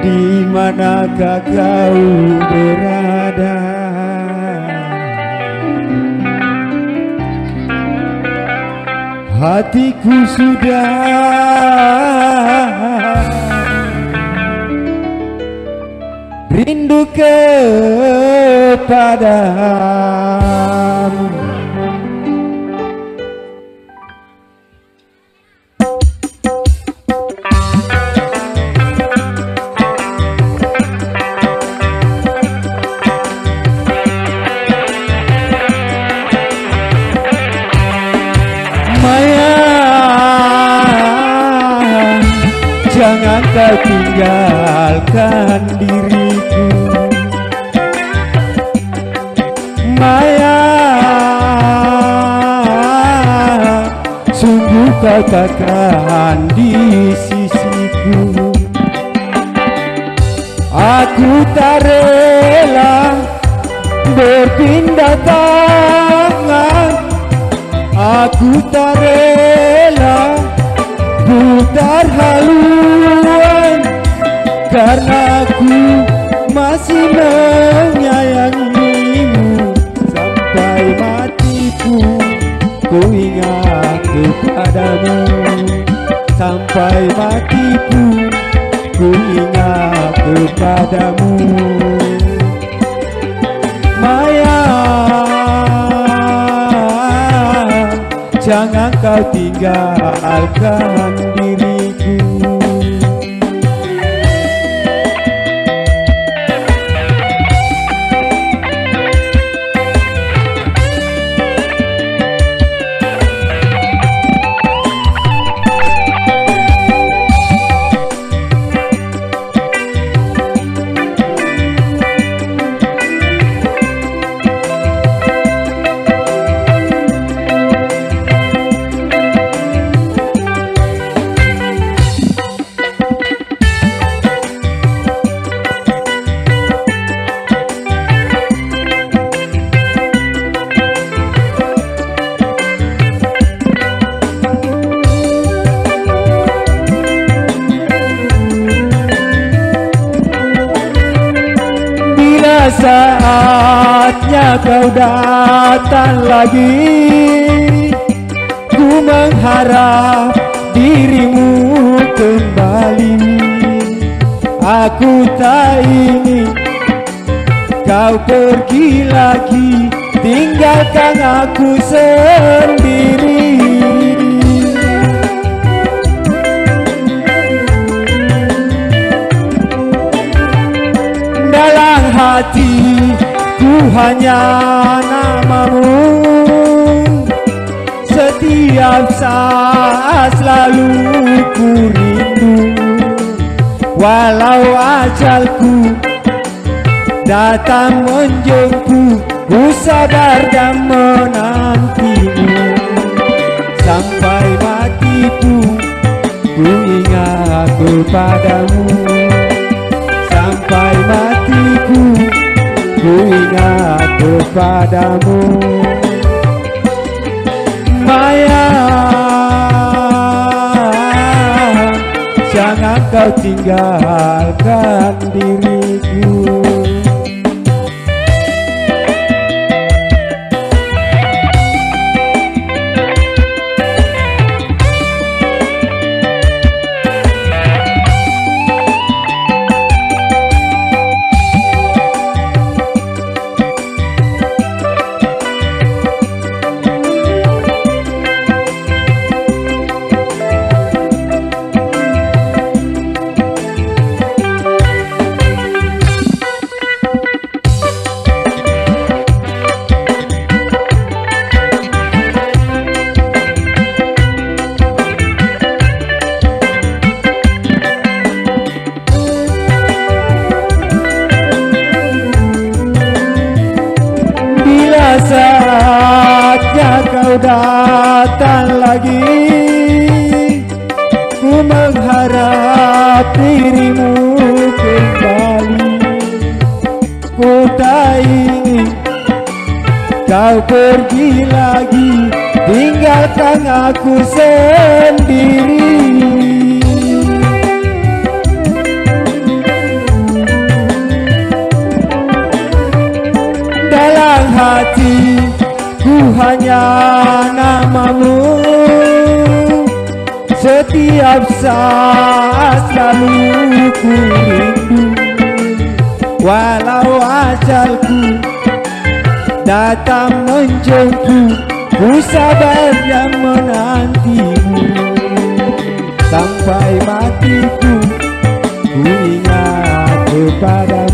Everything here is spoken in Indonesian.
Di manakah kau berada? Hatiku sudah rindu kepadamu. Jangan kau tinggalkan diriku, Maya. Sungguh kau takkan di sisiku. Aku tak rela berpindah tangan, aku tak rela putar haluan, karena aku masih menyayangimu. Sampai matiku ku ingat kepadamu, sampai matiku ku ingat kepadamu. Maya, jangan kau tinggalkan diriku. Saatnya kau datang lagi, ku mengharap dirimu kembali. Aku tak ingin kau pergi lagi, tinggalkan aku sendiri. Dalam hatiku hanya namamu, setiap saat selalu ku rindu. Walau ajalku datang menjemput, ku sabar dan menantimu. Sampai matiku ku ingat kepadamu, sampai matiku ku ingat kepadamu. Maya, jangan kau tinggalkan diriku. Saatnya kau datang lagi, ku mengharap dirimu kembali. Ku tak ingin kau pergi lagi, tinggalkan aku sendiri. Dalam hati ku hanya namamu, setiap saat selalu ku rindu. Walau ajalku datang menjemput, ku sabar dan menantimu. Sampai matiku ku ingat kepada